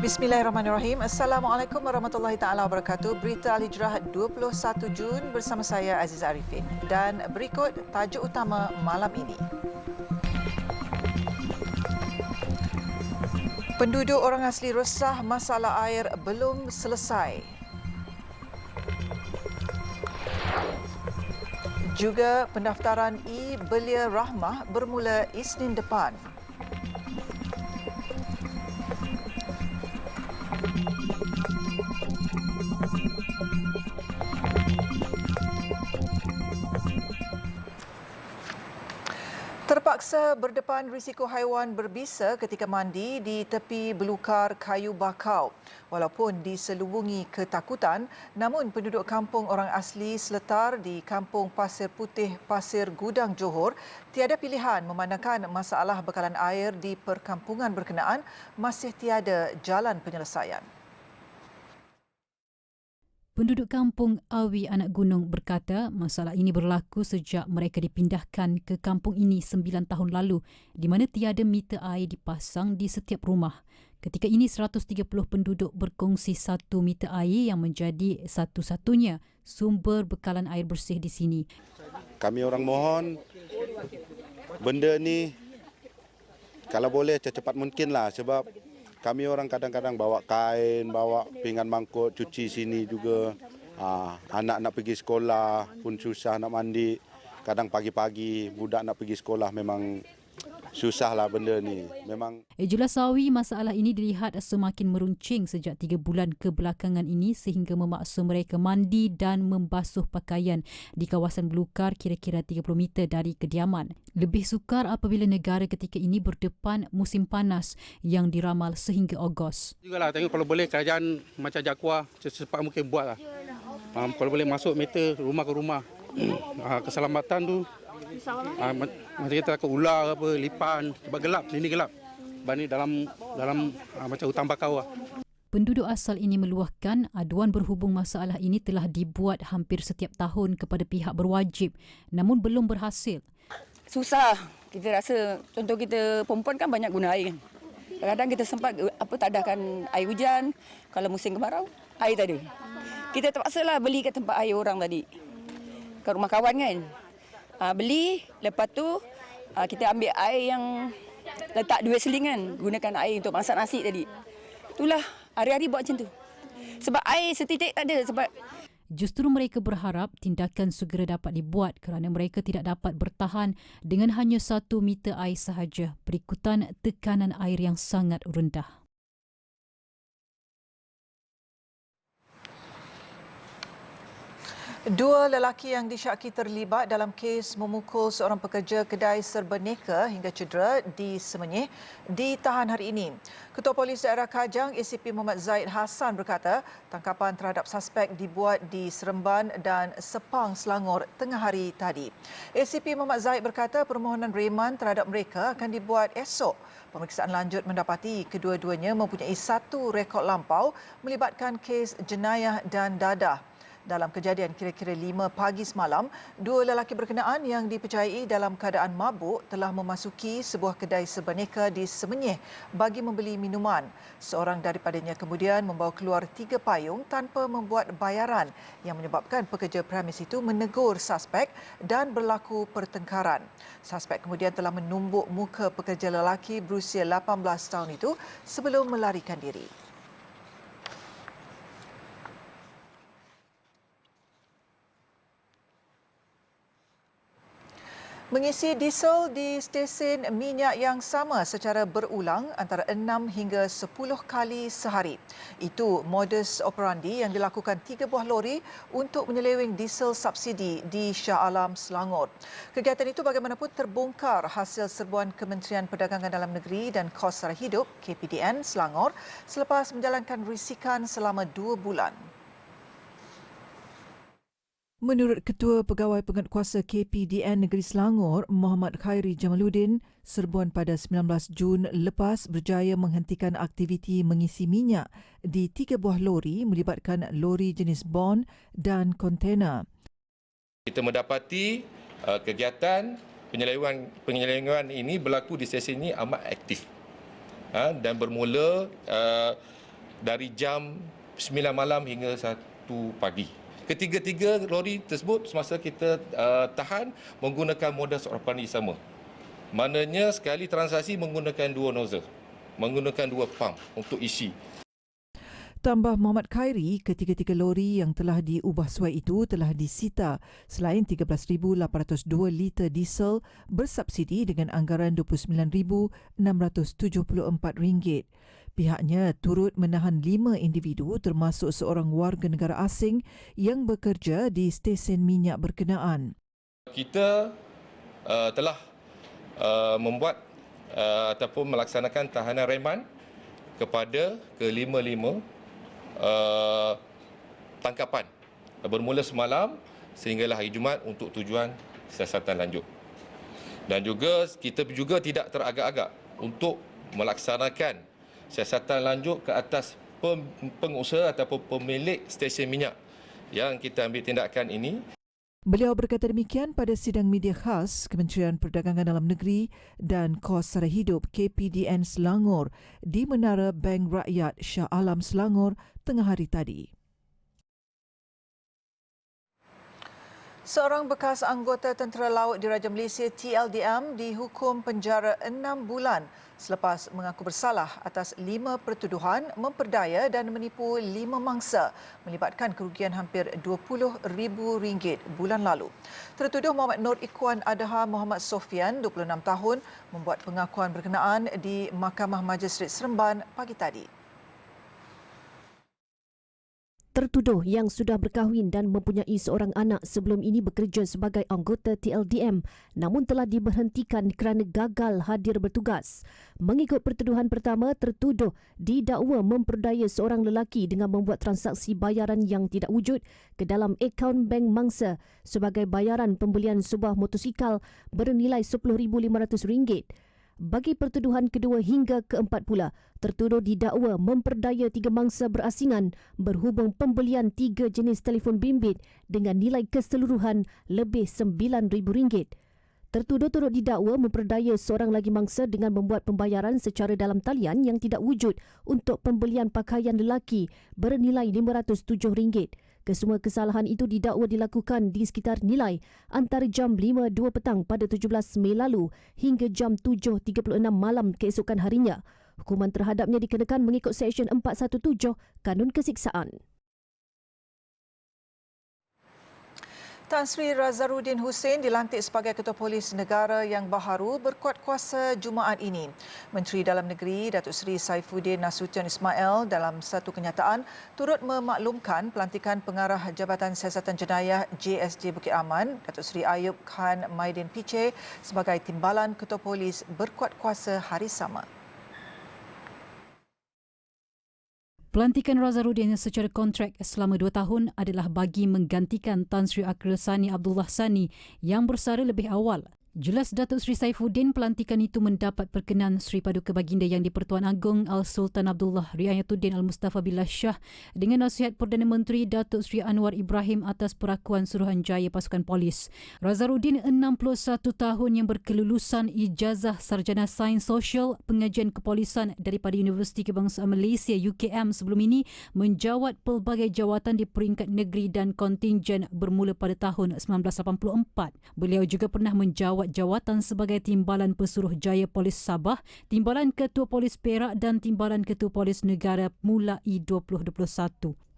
Bismillahirrahmanirrahim. Assalamualaikum warahmatullahi taala wabarakatuh. Berita Al-Hijrah 21 Jun bersama saya Aziz Arifin. Dan berikut tajuk utama malam ini. Penduduk orang asli resah masalah air belum selesai. Juga pendaftaran e-Belia Rahmah bermula Isnin depan. Terpaksa berdepan risiko haiwan berbisa ketika mandi di tepi belukar kayu bakau. Walaupun diselubungi ketakutan, namun penduduk kampung orang asli Seletar di Kampung Pasir Putih, Pasir Gudang, Johor tiada pilihan memandangkan masalah bekalan air di perkampungan berkenaan masih tiada jalan penyelesaian. Penduduk kampung Awi Anak Gunung berkata masalah ini berlaku sejak mereka dipindahkan ke kampung ini 9 tahun lalu di mana tiada meter air dipasang di setiap rumah. Ketika ini 130 penduduk berkongsi 1 meter air yang menjadi satu-satunya sumber bekalan air bersih di sini. Kami orang mohon benda ni kalau boleh secepat mungkinlah sebab kami orang kadang-kadang bawa kain, bawa pinggan mangkuk, cuci sini juga. Anak nak pergi sekolah pun susah nak mandi. Kadang pagi-pagi budak nak pergi sekolah memang susahlah benda ni. Memang. Jelas sawi masalah ini dilihat semakin meruncing sejak 3 bulan kebelakangan ini sehingga memaksa mereka mandi dan membasuh pakaian di kawasan belukar kira-kira 30 meter dari kediaman. Lebih sukar apabila negara ketika ini berdepan musim panas yang diramal sehingga Ogos. Jugalah tengok kalau boleh kerajaan macam Jakwa secepat mungkin buatlah. Kalau boleh masuk meter rumah ke rumah. Keselamatan tu macam kita takut ular apa lipan sebab gelap sini gelap. Bani dalam macam hutan bakau lah. Penduduk asal ini meluahkan aduan berhubung masalah ini telah dibuat hampir setiap tahun kepada pihak berwajib namun belum berhasil. Susah. Kita rasa contoh kita perempuan kan banyak guna air kan. Kadang-kadang kita sempat tak ada kan air hujan. Kalau musim kemarau, air tak ada. Kita terpaksalah beli kat tempat air orang tadi. Kat rumah kawan kan. Beli, lepas tu kita ambil air yang letak 2 selingan. Gunakan air untuk masak nasi tadi. Itulah hari-hari buat macam tu. Sebab air setitik tak ada. Sebab Justru mereka berharap tindakan segera dapat dibuat kerana mereka tidak dapat bertahan dengan hanya 1 meter air sahaja berikutan tekanan air yang sangat rendah. Dua lelaki yang disyaki terlibat dalam kes memukul seorang pekerja kedai serba neka hingga cedera di Semenyih ditahan hari ini. Ketua Polis Daerah Kajang ACP Muhammad Zaid Hassan berkata tangkapan terhadap suspek dibuat di Seremban dan Sepang, Selangor tengah hari tadi. ACP Muhammad Zaid berkata permohonan reman terhadap mereka akan dibuat esok. Pemeriksaan lanjut mendapati kedua-duanya mempunyai 1 rekod lampau melibatkan kes jenayah dan dadah. Dalam kejadian kira-kira 5 pagi semalam, 2 lelaki berkenaan yang dipercayai dalam keadaan mabuk telah memasuki sebuah kedai serba-neka di Semenyih bagi membeli minuman. Seorang daripadanya kemudian membawa keluar 3 payung tanpa membuat bayaran yang menyebabkan pekerja premis itu menegur suspek dan berlaku pertengkaran. Suspek kemudian telah menumbuk muka pekerja lelaki berusia 18 tahun itu sebelum melarikan diri. Mengisi diesel di stesen minyak yang sama secara berulang antara 6 hingga 10 kali sehari. Itu modus operandi yang dilakukan 3 buah lori untuk menyeleweng diesel subsidi di Shah Alam, Selangor. Kegiatan itu bagaimanapun terbongkar hasil serbuan Kementerian Perdagangan Dalam Negeri dan Kos Sara Hidup KPDN Selangor selepas menjalankan risikan selama 2 bulan. Menurut Ketua Pegawai Penguatkuasa KPDN Negeri Selangor, Muhammad Khairi Jamaluddin, serbuan pada 19 Jun lepas berjaya menghentikan aktiviti mengisi minyak di 3 buah lori melibatkan lori jenis bon dan kontena. Kita mendapati kegiatan penyelewengan ini berlaku di stesen ini amat aktif dan bermula dari jam 9 malam hingga 1 pagi. Ketiga-tiga lori tersebut semasa kita tahan menggunakan modus operandi sama. Maknanya sekali transaksi menggunakan 2 nozzle, menggunakan 2 pump untuk isi. Tambah Muhammad Khairi, ketiga-tiga lori yang telah diubah suai itu telah disita selain 13,802 liter diesel bersubsidi dengan anggaran RM29,674. Pihaknya turut menahan 5 individu termasuk seorang warga negara asing yang bekerja di stesen minyak berkenaan. Kita telah membuat ataupun melaksanakan tahanan reman kepada kelima-lima tangkapan bermula semalam sehinggalah hari Jumaat untuk tujuan siasatan lanjut. Dan juga kita juga tidak teragak-agak untuk melaksanakan siasatan lanjut ke atas pengusaha ataupun pemilik stesen minyak yang kita ambil tindakan ini. Beliau berkata demikian pada sidang media khas Kementerian Perdagangan Dalam Negeri dan Kos Sara Hidup KPDN Selangor di Menara Bank Rakyat Shah Alam Selangor tengah hari tadi. Seorang bekas anggota Tentera Laut Diraja Malaysia TLDM dihukum penjara 6 bulan selepas mengaku bersalah atas 5 pertuduhan memperdaya dan menipu 5 mangsa melibatkan kerugian hampir RM20,000 bulan lalu. Tertuduh Muhammad Nur Ikhwan Adha Muhammad Sofian, 26 tahun, membuat pengakuan berkenaan di Mahkamah Majistret Seremban pagi tadi. Tertuduh yang sudah berkahwin dan mempunyai seorang anak sebelum ini bekerja sebagai anggota TLDM namun telah diberhentikan kerana gagal hadir bertugas. Mengikut pertuduhan pertama, tertuduh didakwa memperdaya seorang lelaki dengan membuat transaksi bayaran yang tidak wujud ke dalam akaun bank mangsa sebagai bayaran pembelian sebuah motosikal bernilai RM10,500. Bagi pertuduhan kedua hingga keempat pula, tertuduh didakwa memperdaya 3 mangsa berasingan berhubung pembelian 3 jenis telefon bimbit dengan nilai keseluruhan lebih RM9,000. Tertuduh turut didakwa memperdaya seorang lagi mangsa dengan membuat pembayaran secara dalam talian yang tidak wujud untuk pembelian pakaian lelaki bernilai RM507. Kesemua kesalahan itu didakwa dilakukan di sekitar nilai antara jam 5.02 petang pada 17 Mei lalu hingga jam 7.36 malam keesokan harinya. Hukuman terhadapnya dikenakan mengikut Seksyen 417 Kanun Kesiksaan. Tan Sri Razarudin Hussein dilantik sebagai Ketua Polis Negara yang baharu berkuat kuasa Jumaat ini. Menteri Dalam Negeri Datuk Seri Saifuddin Nasution Ismail dalam satu kenyataan turut memaklumkan pelantikan Pengarah Jabatan Siasatan Jenayah JSJ Bukit Aman Datuk Seri Ayub Khan Maidin Piche sebagai Timbalan Ketua Polis berkuat kuasa hari sama. Pelantikan Razarudin secara kontrak selama 2 tahun adalah bagi menggantikan Tan Sri Akril Sani Abdullah Sani yang bersara lebih awal. Jelas Datuk Seri Saifuddin, pelantikan itu mendapat perkenan Sri Paduka Baginda Yang di-Pertuan Agong Al-Sultan Abdullah Riayatuddin Al-Mustafa Billah Shah dengan nasihat Perdana Menteri Datuk Seri Anwar Ibrahim atas perakuan Suruhanjaya Pasukan Polis. Razarudin, 61 tahun yang berkelulusan ijazah Sarjana Sains Sosial Pengajian Kepolisan daripada Universiti Kebangsaan Malaysia UKM sebelum ini menjawat pelbagai jawatan di peringkat negeri dan kontingen bermula pada tahun 1984. Beliau juga pernah menjawat jawatan sebagai Timbalan Pesuruhjaya Polis Sabah, Timbalan Ketua Polis Perak dan Timbalan Ketua Polis Negara mulai 2021.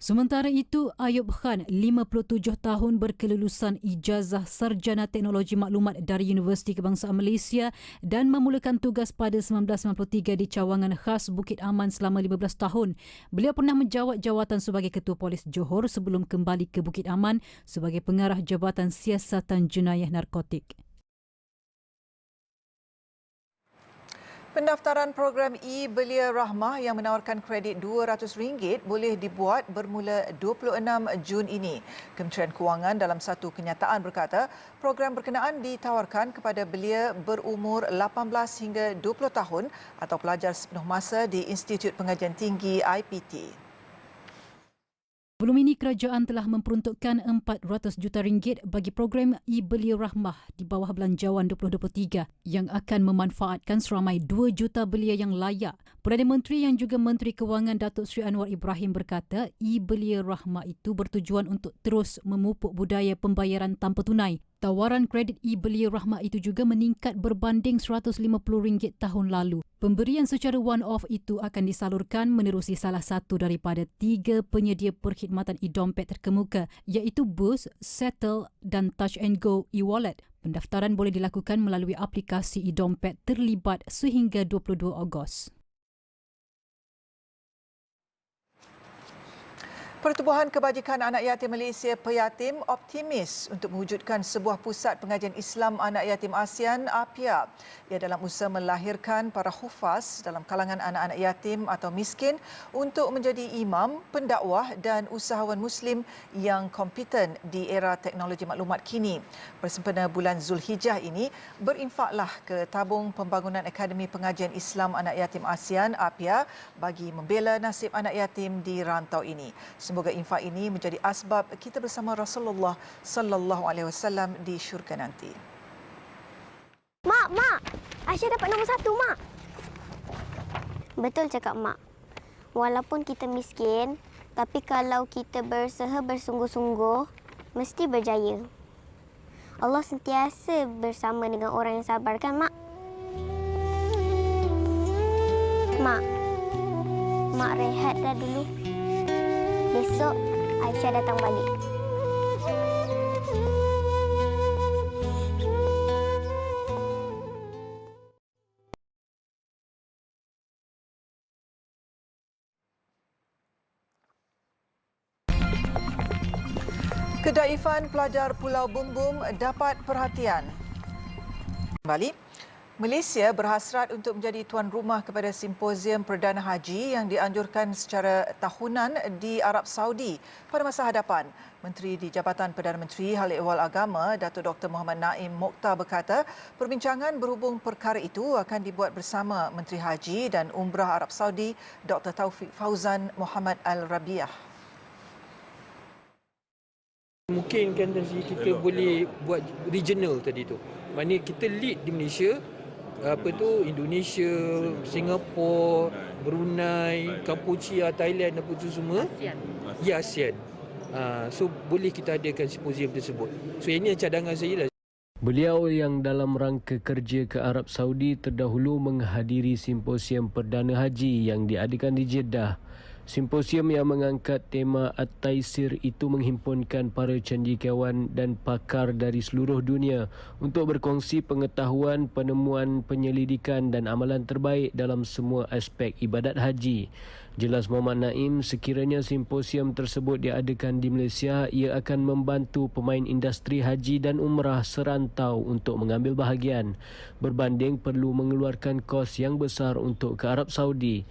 Sementara itu, Ayub Khan, 57 tahun berkelulusan ijazah Sarjana Teknologi Maklumat dari Universiti Kebangsaan Malaysia dan memulakan tugas pada 1993 di cawangan khas Bukit Aman selama 15 tahun. Beliau pernah menjawat jawatan sebagai Ketua Polis Johor sebelum kembali ke Bukit Aman sebagai Pengarah Jabatan Siasatan Jenayah Narkotik. Pendaftaran program E-Belia Rahmah yang menawarkan kredit RM200 boleh dibuat bermula 26 Jun ini. Kementerian Kewangan dalam satu kenyataan berkata, program berkenaan ditawarkan kepada belia berumur 18 hingga 20 tahun atau pelajar sepenuh masa di Institut Pengajian Tinggi IPT. Sebelum ini, kerajaan telah memperuntukkan 400 juta ringgit bagi program e-Belia Rahmah di bawah Belanjawan 2023 yang akan memanfaatkan seramai 2 juta belia yang layak. Perdana Menteri yang juga Menteri Kewangan Datuk Seri Anwar Ibrahim berkata e-Belia Rahmah itu bertujuan untuk terus memupuk budaya pembayaran tanpa tunai. Tawaran kredit e-Belia Rahmah itu juga meningkat berbanding RM150 tahun lalu. Pemberian secara one-off itu akan disalurkan menerusi salah satu daripada 3 penyedia perkhidmatan e-dompet terkemuka iaitu Boost, Settle dan Touch and Go e-wallet. Pendaftaran boleh dilakukan melalui aplikasi e-dompet terlibat sehingga 22 Ogos. Pertubuhan Kebajikan Anak Yatim Malaysia Peyatim optimis untuk mewujudkan sebuah pusat pengajian Islam anak yatim ASEAN APIA. Ia dalam usaha melahirkan para hufaz dalam kalangan anak-anak yatim atau miskin untuk menjadi imam, pendakwah dan usahawan Muslim yang kompeten di era teknologi maklumat kini. Bersempena bulan Zulhijjah ini, berinfaklah ke tabung pembangunan Akademi Pengajian Islam Anak Yatim ASEAN APIA bagi membela nasib anak yatim di rantau ini. Semoga infak ini menjadi asbab kita bersama Rasulullah sallallahu alaihi wasallam di syurga nanti. Mak, Aisyah dapat nombor 1, Mak. Betul cakap Mak. Walaupun kita miskin, tapi kalau kita berusaha bersungguh-sungguh, mesti berjaya. Allah sentiasa bersama dengan orang yang sabar, kan, Mak? Mak rehat dah dulu. Besok Aisyah datang balik. Kedaifan pelajar Pulau Bumbung dapat perhatian. Kembali, Malaysia berhasrat untuk menjadi tuan rumah kepada simposium Perdana Haji yang dianjurkan secara tahunan di Arab Saudi pada masa hadapan. Menteri di Jabatan Perdana Menteri Hal Ehwal Agama, Datuk Dr. Muhammad Naim Mokhtar berkata, perbincangan berhubung perkara itu akan dibuat bersama Menteri Haji dan Umrah Arab Saudi, Dr. Taufik Fauzan Muhammad Al-Rabiah. Mungkin kan kita boleh buat regional tadi tu. Maknanya kita lead di Malaysia, Indonesia, Singapura, Brunei, Kampuchia, Thailand apa tu semua. Ya, ASEAN. So boleh kita adakan simposium tersebut. So ini cadangan saya lah. Beliau yang dalam rangka kerja ke Arab Saudi terdahulu menghadiri simposium Perdana Haji yang diadakan di Jeddah. Simposium yang mengangkat tema At-Taisir itu menghimpunkan para cendekiawan dan pakar dari seluruh dunia untuk berkongsi pengetahuan, penemuan, penyelidikan dan amalan terbaik dalam semua aspek ibadat haji. Jelas Muhammad Naim, sekiranya simposium tersebut diadakan di Malaysia, ia akan membantu pemain industri haji dan umrah serantau untuk mengambil bahagian, berbanding perlu mengeluarkan kos yang besar untuk ke Arab Saudi.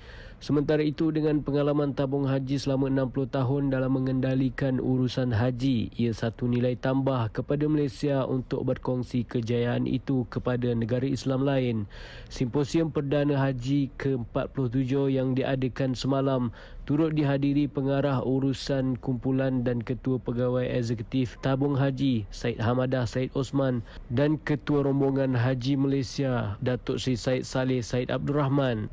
Sementara itu, dengan pengalaman tabung haji selama 60 tahun dalam mengendalikan urusan haji, ia satu nilai tambah kepada Malaysia untuk berkongsi kejayaan itu kepada negara Islam lain. Simposium Perdana Haji ke-47 yang diadakan semalam turut dihadiri pengarah urusan kumpulan dan ketua pegawai eksekutif tabung haji Syed Hamadah Syed Osman dan ketua rombongan haji Malaysia Datuk Seri Syed Saleh Syed Abdul Rahman.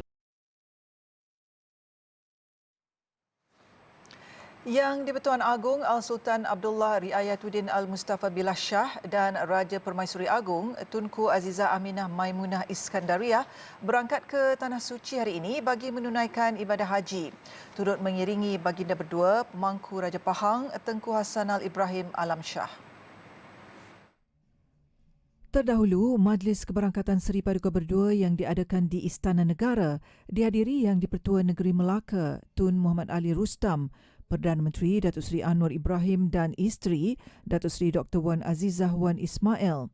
Yang di-Pertuan Agong Al-Sultan Abdullah Riayatuddin Al-Mustafa Billah Shah dan Raja Permaisuri Agong Tunku Azizah Aminah Maimunah Iskandariah berangkat ke Tanah Suci hari ini bagi menunaikan ibadah haji. Turut mengiringi baginda berdua, pemangku Raja Pahang Tengku Hassanal Ibrahim Alam Shah. Terdahulu, Majlis Keberangkatan Seri Paduka Berdua yang diadakan di Istana Negara dihadiri Yang di-Pertua Negeri Melaka Tun Muhammad Ali Rustam, Perdana Menteri Datuk Seri Anwar Ibrahim dan isteri Datuk Seri Dr. Wan Azizah Wan Ismail.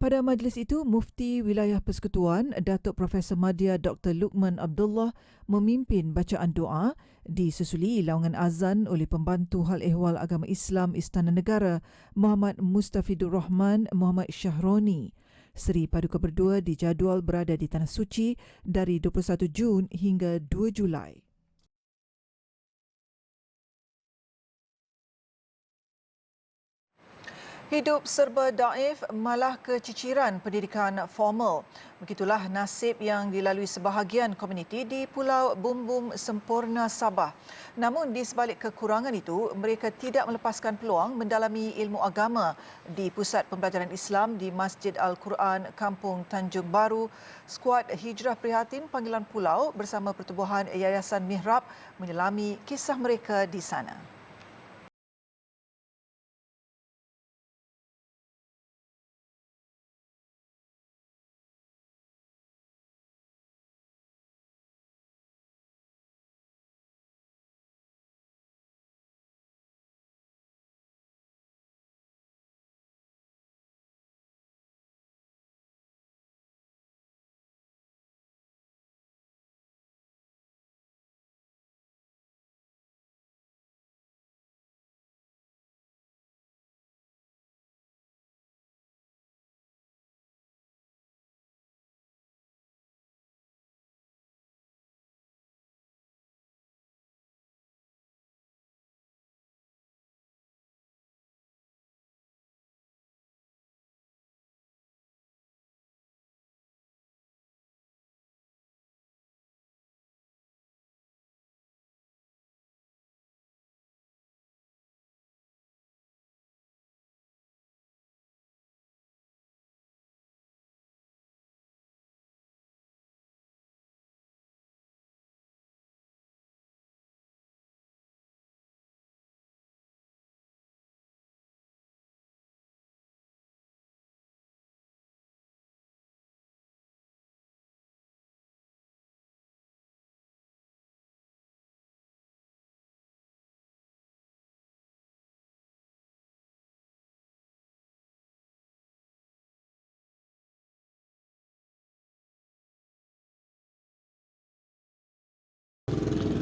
Pada majlis itu, Mufti Wilayah Persekutuan Datuk Profesor Madya Dr. Luqman Abdullah memimpin bacaan doa disusuli laungan azan oleh Pembantu Hal Ehwal Agama Islam Istana Negara Muhammad Mustafidur Rahman Muhammad Syahroni. Seri Paduka Berdua dijadual berada di Tanah Suci dari 21 Jun hingga 2 Julai. Hidup serba daif malah keciciran pendidikan formal. Begitulah nasib yang dilalui sebahagian komuniti di Pulau Bumbung Sempurna, Sabah. Namun di sebalik kekurangan itu, mereka tidak melepaskan peluang mendalami ilmu agama di Pusat Pembelajaran Islam di Masjid Al-Quran Kampung Tanjung Baru. Skuad Hijrah Prihatin Panggilan Pulau bersama Pertubuhan Yayasan Mihrab menyelami kisah mereka di sana.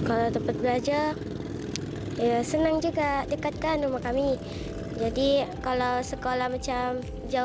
Kalau tempat belajar, ya senang juga dekatkan rumah kami. Jadi kalau sekolah macam jauh,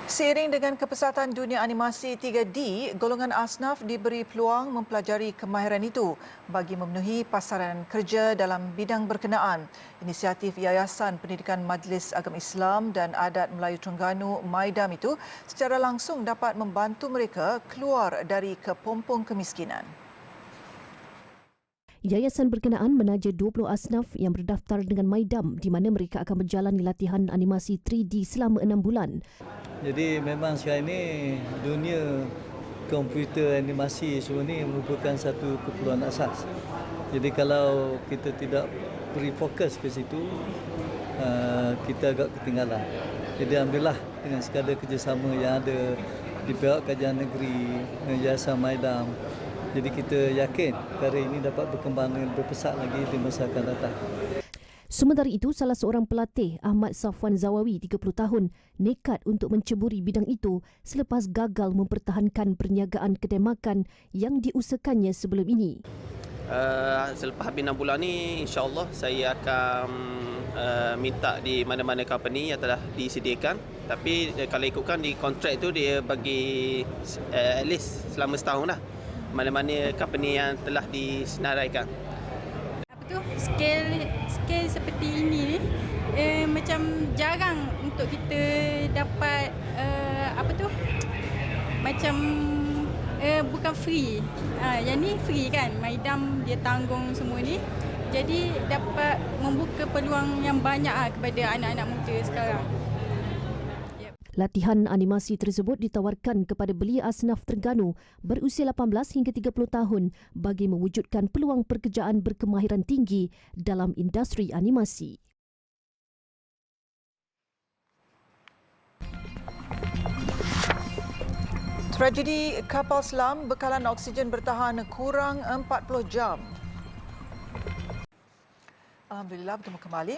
seiring dengan kepesatan dunia animasi 3D, golongan asnaf diberi peluang mempelajari kemahiran itu bagi memenuhi pasaran kerja dalam bidang berkenaan. Inisiatif Yayasan Pendidikan Majlis Agama Islam dan Adat Melayu Terengganu Maidam itu secara langsung dapat membantu mereka keluar dari kepompong kemiskinan. Yayasan berkenaan menaja 20 asnaf yang berdaftar dengan Maidam di mana mereka akan menjalani latihan animasi 3D selama 6 bulan. Jadi memang sekarang ini dunia komputer animasi semua ini merupakan satu keperluan asas. Jadi kalau kita tidak beri fokus ke situ, kita agak ketinggalan. Jadi alhamdulillah dengan sekadar kerjasama yang ada di pihak kajian negeri, Yayasan Maidam, jadi kita yakin perkara ini dapat berkembang dengan lebih pesat lagi di masa akan datang. Sementara itu, salah seorang pelatih, Ahmad Safwan Zawawi, 30 tahun, nekat untuk menceburi bidang itu selepas gagal mempertahankan perniagaan kedai makan yang diusahakannya sebelum ini. Selepas habis 6 bulan ni, insya-Allah saya akan minta di mana-mana company yang telah disediakan. Tapi kalau ikutkan di kontrak tu dia bagi at least selama setahun dah. Mana-mana company yang telah disenaraikan. Apa tu? Skill kes seperti ini ni macam jarang untuk kita dapat macam bukan free. Yang ni free kan, Maidam dia tanggung semua ni. Jadi dapat membuka peluang yang banyak kepada anak-anak muda sekarang. Latihan animasi tersebut ditawarkan kepada belia asnaf Terengganu berusia 18 hingga 30 tahun bagi mewujudkan peluang pekerjaan berkemahiran tinggi dalam industri animasi. Tragedi kapal selam bekalan oksigen bertahan kurang 40 jam. Alhamdulillah, bertemu kembali.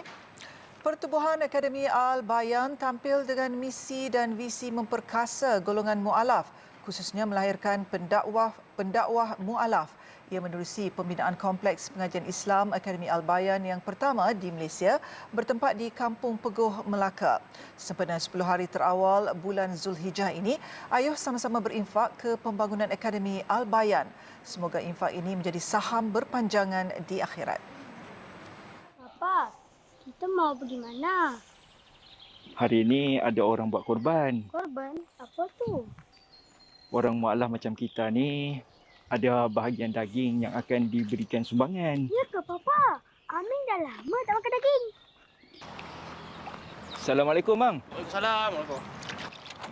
Pertubuhan Akademi Al-Bayan tampil dengan misi dan visi memperkasa golongan mu'alaf, khususnya melahirkan pendakwah mu'alaf. Ia menerusi pembinaan kompleks pengajian Islam Akademi Al-Bayan yang pertama di Malaysia bertempat di Kampung Peguh, Melaka. Sempena 10 hari terawal bulan Zulhijjah ini, ayuh sama-sama berinfak ke pembangunan Akademi Al-Bayan. Semoga infak ini menjadi saham berpanjangan di akhirat. Papa, kita mau pergi mana? Hari ini ada orang buat korban. Korban? Apa tu? Orang mu'alaf macam kita ni ada bahagian daging yang akan diberikan sumbangan. Ya ke, Papa? Amin dah lama tak makan daging. Assalamualaikum, Mang. Waalaikumsalam.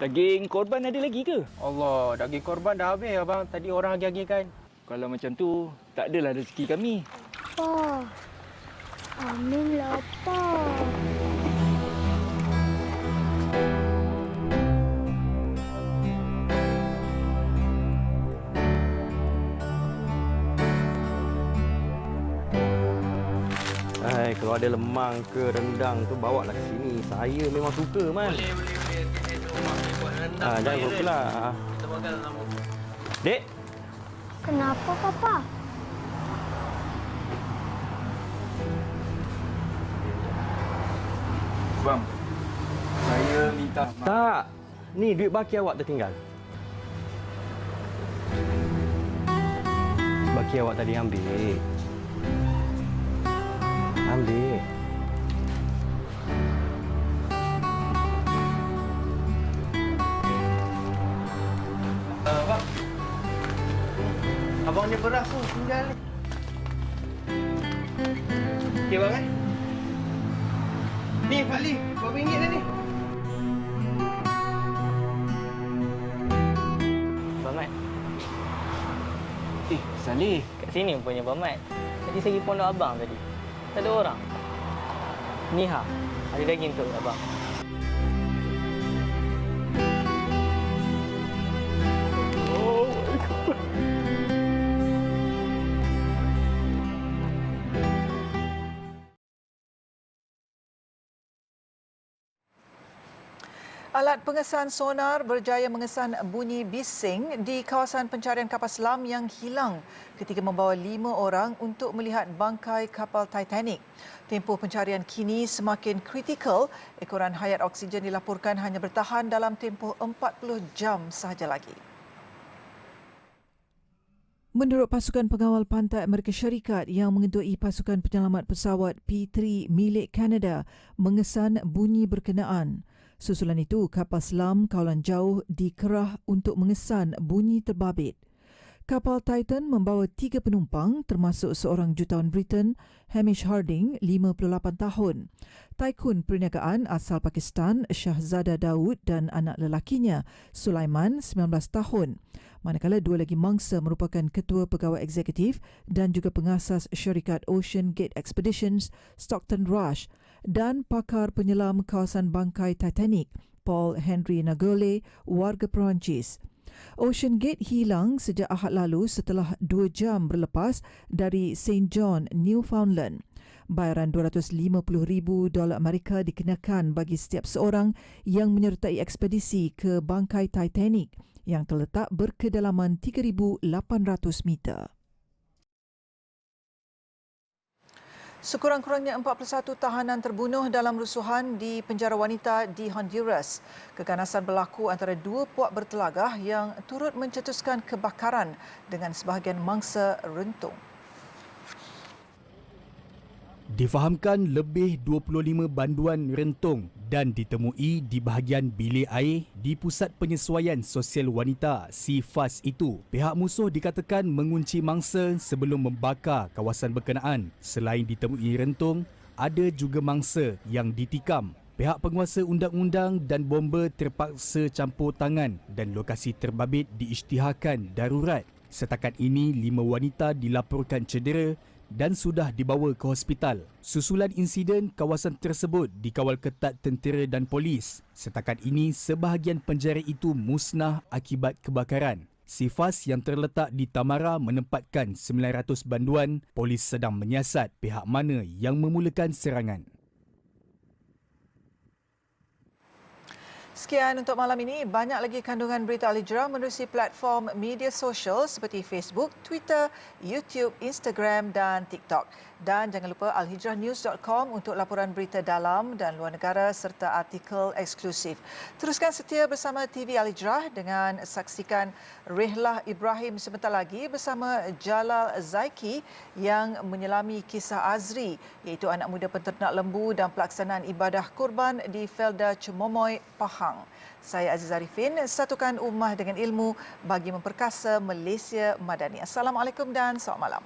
Daging korban ada lagi ke? Allah, daging korban dah habis, Abang. Tadi orang agih-agihkan. Kalau macam tu, tak adalah rezeki kami. Papa, Amin lapar. Kalau ada lemang ke rendang tu bawa lah ke sini. Saya memang suka, Man. Boleh. Jangan lupa lah. Kita makan dalam. Dek. Kenapa, Papa? Bang, saya minta maaf. Tak. Ni duit baki awak tertinggal. Baki awak tadi ambil. Ambil. Abang. Abang ni beras tu tinggal ni. Okey bang Ni Pak Lee, RM2 dah ni. Abang Mat. Salih. Kat sini punya Abang Mat. Tadi saya pergi pondok abang tadi. Tak ada orang. Ni ada daging tu abang. Oh my God. Alat pengesan sonar berjaya mengesan bunyi bising di kawasan pencarian kapal selam yang hilang ketika membawa 5 orang untuk melihat bangkai kapal Titanic. Tempoh pencarian kini semakin kritikal. Ekoran hayat oksigen dilaporkan hanya bertahan dalam tempoh 40 jam sahaja lagi. Menurut pasukan pengawal pantai Amerika Syarikat yang mengetuai pasukan penyelamat pesawat P3 milik Kanada mengesan bunyi berkenaan. Susulan itu, kapal selam kawalan jauh dikerah untuk mengesan bunyi terbabit. Kapal Titan membawa 3 penumpang termasuk seorang jutawan Britain, Hamish Harding, 58 tahun. Taikun perniagaan asal Pakistan, Shahzada Daud dan anak lelakinya, Sulaiman, 19 tahun. Manakala 2 lagi mangsa merupakan ketua pegawai eksekutif dan juga pengasas syarikat Ocean Gate Expeditions, Stockton Rush, dan pakar penyelam kawasan bangkai Titanic, Paul Henry Nagole, warga Perancis. Ocean Gate hilang sejak Ahad lalu setelah 2 jam berlepas dari St. John, Newfoundland. Bayaran $250,000 Amerika dikenakan bagi setiap seorang yang menyertai ekspedisi ke bangkai Titanic yang terletak berkedalaman 3,800 meter. Sekurang-kurangnya 41 tahanan terbunuh dalam rusuhan di penjara wanita di Honduras. Keganasan berlaku antara 2 puak bertelagah yang turut mencetuskan kebakaran dengan sebahagian mangsa rentung. Difahamkan lebih 25 banduan rentung dan ditemui di bahagian bilik air di Pusat Penyesuaian Sosial Wanita (CFAS) itu. Pihak musuh dikatakan mengunci mangsa sebelum membakar kawasan berkenaan. Selain ditemui rentung, ada juga mangsa yang ditikam. Pihak penguasa undang-undang dan bomba terpaksa campur tangan dan lokasi terbabit diisytiharkan darurat. Setakat ini, 5 wanita dilaporkan cedera dan sudah dibawa ke hospital. Susulan insiden, kawasan tersebut dikawal ketat tentera dan polis. Setakat ini, sebahagian penjara itu musnah akibat kebakaran. CFAS yang terletak di Tamara menempatkan 900 banduan. Polis sedang menyiasat pihak mana yang memulakan serangan. Sekian untuk malam ini. Banyak lagi kandungan berita Al Hijrah menerusi platform media sosial seperti Facebook, Twitter, YouTube, Instagram dan TikTok. Dan jangan lupa alhijrahnews.com untuk laporan berita dalam dan luar negara serta artikel eksklusif. Teruskan setia bersama TV Al Hijrah dengan saksikan Rehlah Ibrahim sebentar lagi bersama Jalal Zaiki yang menyelami kisah Azri, iaitu anak muda penternak lembu dan pelaksanaan ibadah kurban di Felda Cemomoy, Pahang. Saya Aziz Arifin, satukan ummah dengan ilmu bagi memperkasa Malaysia Madani. Assalamualaikum dan selamat malam.